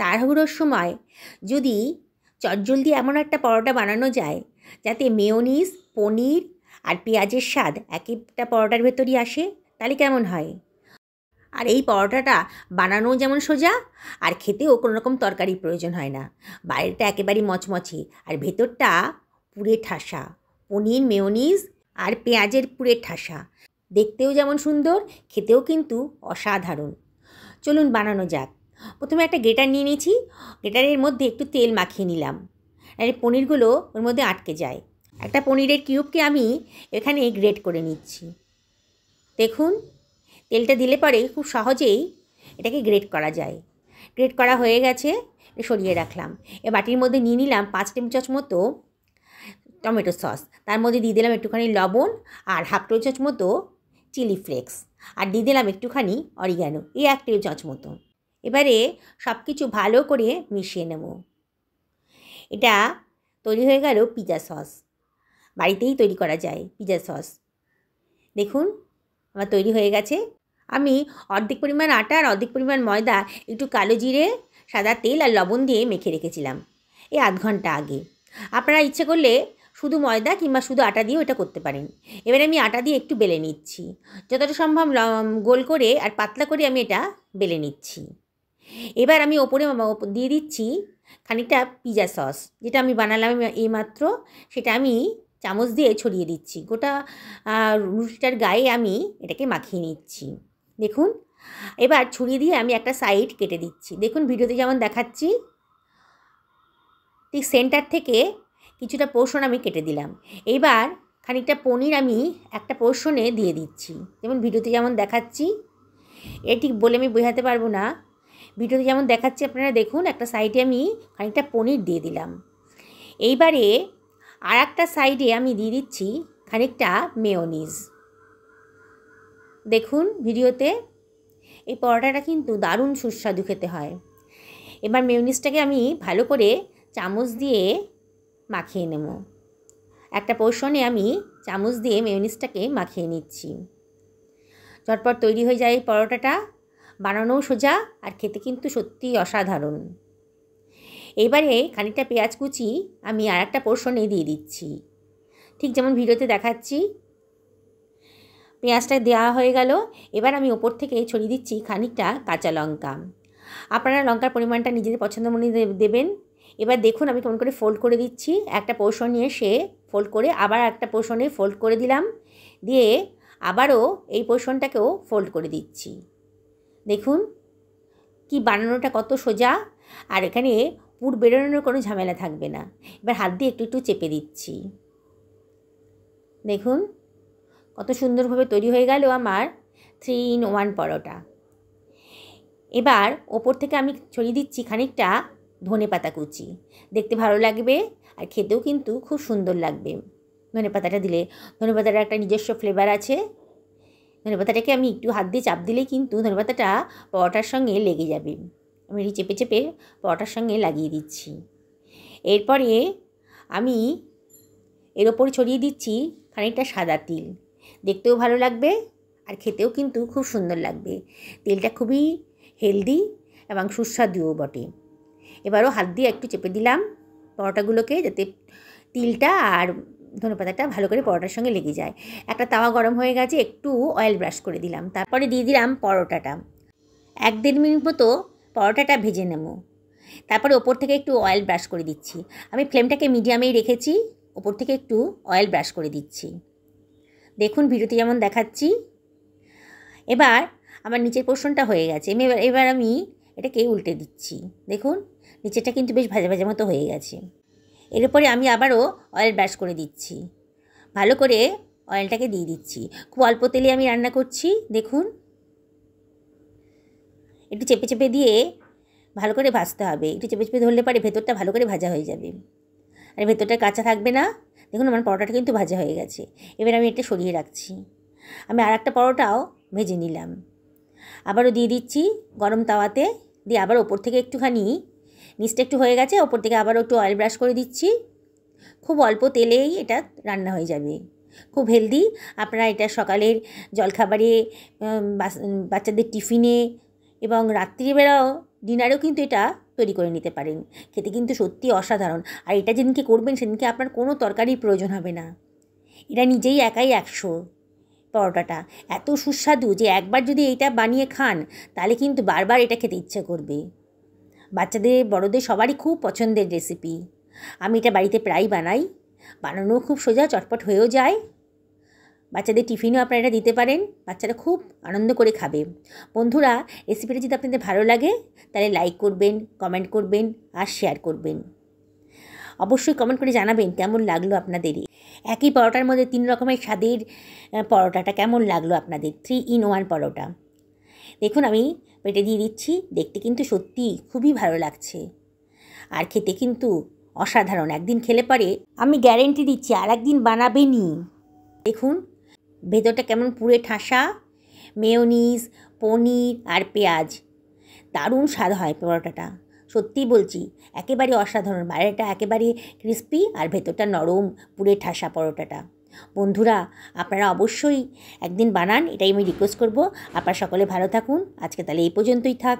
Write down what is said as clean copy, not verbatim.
তাড়াহুড়োর সময় যদি চটজলদি এমন একটা পরোটা বানানো যায় যাতে মেয়োনিজ, পনির আর পেঁয়াজের স্বাদ একটা পরোটার ভেতরই আসে, তাহলে কেমন হয়? আর এই পরোটাটা বানানোও যেমন সোজা, আর খেতেও কোনো রকম তরকারির প্রয়োজন হয় না। বাইরেটা একেবারেই মচমচে আর ভেতরটা পুরে ঠাসা, পনির, মেয়োনিজ আর পেঁয়াজের পুরে ঠাসা। দেখতেও যেমন সুন্দর, খেতেও কিন্তু অসাধারণ। চলুন বানানো যাক। প্রথমে একটা গ্রেটার নিয়ে নিয়েছি, গ্রেটারের মধ্যে একটু তেল মাখিয়ে নিলাম, আর পনিরগুলো ওর মধ্যে আটকে যায়। একটা পনিরের কিউবকে আমি এখানে গ্রেট করে নিচ্ছি। দেখুন, তেলটা দিলে পরে খুব সহজেই এটাকে গ্রেট করা যায়। গ্রেট করা হয়ে গেছে, সরিয়ে রাখলাম। এ বাটির মধ্যে নিয়ে নিলাম 5 টেবিল চামচ মতো টমেটো সস, তার মধ্যে দিয়ে দিলাম একটুখানি লবণ আর হাফ টেবিল চামচ মতো চিলি ফ্লেক্স, আর দিয়ে দিলাম একটুখানি অরিগ্যানো, এই 1 টেবিল চামচ মতো। এবারে সব কিছু ভালো করে মিশিয়ে নেব। এটা তৈরি হয়ে গেল পিৎজা সস। বাড়িতেই তৈরি করা যায় পিৎজা সস। দেখুন, আমার তৈরি হয়ে গেছে। আমি অর্ধেক পরিমাণ আটা আর অর্ধেক পরিমাণ ময়দা একটু কালো জিরে, সাদা তেল আর লবণ দিয়ে মেখে রেখেছিলাম এই আধ ঘন্টা আগে। আপনারা ইচ্ছে করলে শুধু ময়দা কিংবা শুধু আটা দিয়েও এটা করতে পারেন। এবারে আমি আটা দিয়ে একটু বেলে নিচ্ছি, যতটা সম্ভব গোল করে আর পাতলা করে আমি এটা বেলে নিচ্ছি। এবার আমি ওপরে দিয়ে দিচ্ছি খানিকটা পিৎজা সস, যেটা আমি বানালাম এইমাত্র, সেটা আমি চামচ দিয়ে ছড়িয়ে দিচ্ছি। গোটা রুটিটার গায়ে আমি এটাকে মাখিয়ে নিচ্ছি। দেখুন, এবার ছড়িয়ে দিয়ে আমি একটা সাইড কেটে দিচ্ছি। দেখুন, ভিডিওতে যেমন দেখাচ্ছি ঠিক সেন্টার থেকে কিছুটা পোর্শন আমি কেটে দিলাম। এইবার খানিকটা পনির আমি একটা পোর্শনে দিয়ে দিচ্ছি, যেমন ভিডিওতে যেমন দেখাচ্ছি। ঠিক বলে আমি বোঝাতে পারবো না, ভিডিওতে যেমন দেখাচ্ছি আপনারা দেখুন, একটা সাইডে আমি খানিকটা পনির দিয়ে দিলাম। এইবারে আর একটা সাইডে আমি দিয়ে দিচ্ছি খানিকটা মেয়োনিজ। দেখুন ভিডিওতে, এই পরোটাটা কিন্তু দারুণ সুস্বাদু খেতে হয়। এবার মেয়োনিজটাকে আমি ভালো করে চামচ দিয়ে মাখিয়ে নেব। একটা পোর্শনে আমি চামচ দিয়ে মেয়োনিজটাকে মাখিয়ে নিচ্ছি। ঝটপট তৈরি হয়ে যায় এই পরোটাটা, বানানোও সোজা আর খেতে কিন্তু সত্যিই অসাধারণ। এবারে খানিকটা পেঁয়াজ কুচি আমি আর একটা পোর্শনে দিয়ে দিচ্ছি, ঠিক যেমন ভিডিওতে দেখাচ্ছি। পেঁয়াজটা দেওয়া হয়ে গেল। এবার আমি ওপর থেকে ছড়িয়ে দিচ্ছি খানিকটা কাঁচা লঙ্কা। আপনারা লঙ্কার পরিমাণটা নিজেদের পছন্দ মনে দেবেন। এবার দেখুন আমি কেমন করে ফোল্ড করে দিচ্ছি। একটা পোর্শন নিয়ে ফোল্ড করে আবার একটা পোর্শনে ফোল্ড করে দিলাম, দিয়ে আবারও এই পোর্শনটাকেও ফোল্ড করে দিচ্ছি। দেখুন কি বানানোটা কত সোজা, আর এখানে পুর বেরোনোর কোনো ঝামেলা থাকবে না। এবার হাত দিয়ে একটু একটু চেপে দিচ্ছি। দেখুন কত সুন্দরভাবে তৈরি হয়ে গেল আমার 3-in-1 পরোটা। এবার ওপর থেকে আমি ছড়িয়ে দিচ্ছি খানিকটা ধনেপাতা কুচি। দেখতে ভালো লাগবে আর খেতেও কিন্তু খুব সুন্দর লাগবে ধনেপাতাটা দিলে। ধনেপাতাটার একটা নিজস্ব ফ্লেভার আছে। ধনেপাতাটাকে আমি একটু হাত দিয়ে চাপ দিলেই কিন্তু ধনেপাতাটা পরোটার সঙ্গে লেগে যাবে। আমি চেপে চেপে পরোটার সঙ্গে লাগিয়ে দিচ্ছি। এরপরে আমি এর ওপর ছড়িয়ে দিচ্ছি খানিকটা সাদা তিল। দেখতেও ভালো লাগবে আর খেতেও কিন্তু খুব সুন্দর লাগবে। তেলটা খুবই হেলদি এবং সুস্বাদুও বটে। এবারও হাত দিয়ে একটু চেপে দিলাম পরোটাগুলোকে, যাতে তিলটা আর ধনেপাতাটা ভালো করে পরোটার সঙ্গে লেগে যায়। একটা তাওয়া গরম হয়ে গেছে, একটু অয়েল ব্রাশ করে দিলাম, তারপরে দিয়ে দিলাম পরোটাটা। 1-1.5 মিনিট মতো পরোটাটা ভেজে নেব। তারপরে ওপর থেকে একটু অয়েল ব্রাশ করে দিচ্ছি। আমি ফ্লেমটাকে মিডিয়ামেই রেখেছি, ওপর থেকে একটু অয়েল ব্রাশ করে দিচ্ছি। দেখুন ভিডিওতে যেমন দেখাচ্ছি। এবার আমার নিচের পোর্শনটা হয়ে গেছে। এবার আমি এটাকে উল্টে দিচ্ছি। দেখুন নিচেরটা কিন্তু বেশ ভাজা ভাজা মতো হয়ে গেছে। এর উপরে আমি আবারও অয়েল ব্রাশ করে দিচ্ছি, ভালো করে অয়েলটাকে দিয়ে দিচ্ছি। খুব অল্প তেলে আমি রান্না করছি। দেখুন একটু চেপে চেপে দিয়ে ভালো করে ভাজতে হবে। একটু চেপে চেপে ধরলে পরে ভেতরটা ভালো করে ভাজা হয়ে যাবে আর ভেতরটা কাঁচা থাকবে না। দেখুন আমার পরোটাটা কিন্তু ভাজা হয়ে গেছে। এবার আমি এটা সরিয়ে রাখছি। আমি আর একটা পরোটাও ভেজে নিলাম, আবারও দিয়ে দিচ্ছি গরম তাওয়াতে। দিয়ে আবার ওপর থেকে একটুখানি, নিচটা একটু হয়ে গেছে, ওপর থেকে আবারও একটু অয়েল ব্রাশ করে দিচ্ছি। খুব অল্প তেলেই এটা রান্না হয়ে যাবে, খুব হেলদি। আপনারা এটা সকালের জলখাবারে, বাচ্চাদের টিফিনে এবং রাত্রিবেলাও ডিনারেও কিন্তু এটা তৈরি করে নিতে পারেন। খেতে কিন্তু সত্যি অসাধারণ। আর এটা যেদিনকে করবেন সেদিনকে আপনার কোনো তরকারির প্রয়োজন হবে না। এটা নিজেই একাই 100 পরোটাটা এত সুস্বাদু যে একবার যদি এইটা বানিয়ে খান তাহলে কিন্তু বারবার এটা খেতে ইচ্ছে করবে। বাচ্চাদের বড়দের সবারই খুব পছন্দের রেসিপি। আমি এটা বাড়িতে প্রায়ই বানাই। বানানোও খুব সোজা, চটপট হয়েও যায়। বাচ্চাদের টিফিনও আপনারা এটা দিতে পারেন, বাচ্চারা খুব আনন্দ করে খাবে। বন্ধুরা, রেসিপিটা যদি আপনাদের ভালো লাগে তাহলে লাইক করবেন, কমেন্ট করবেন আর শেয়ার করবেন। অবশ্যই কমেন্ট করে জানাবেন কেমন লাগলো আপনাদের। একই পরোটার মধ্যে 3 রকমের স্বাদের পরোটাটা কেমন লাগলো আপনাদের। 3 in 1 পরোটা। দেখুন আমি পেটে দিয়ে দিচ্ছি, দেখতে কিন্তু সত্যি খুবই ভালো লাগছে আর খেতে কিন্তু অসাধারণ। একদিন খেলে পরে আমি গ্যারেন্টি দিচ্ছি আর একদিন বানাবেনই। দেখুন ভেতরটা কেমন পুরে ঠাসা, মেয়োনিজ, পনির আর পেঁয়াজ, দারুণ স্বাদ হয় পরোটাটা। সত্যিই বলছি একেবারে অসাধারণ। বাইরেটা একেবারে ক্রিস্পি আর ভেতরটা নরম পুরে ঠাসা পরোটাটা। বন্ধুরা আপনারা অবশ্যই একদিন বানান, এটাই আমি রিকোয়েস্ট করব। আপনারা সকলে ভালো থাকুন। আজকে তাহলে এই পর্যন্তই থাক।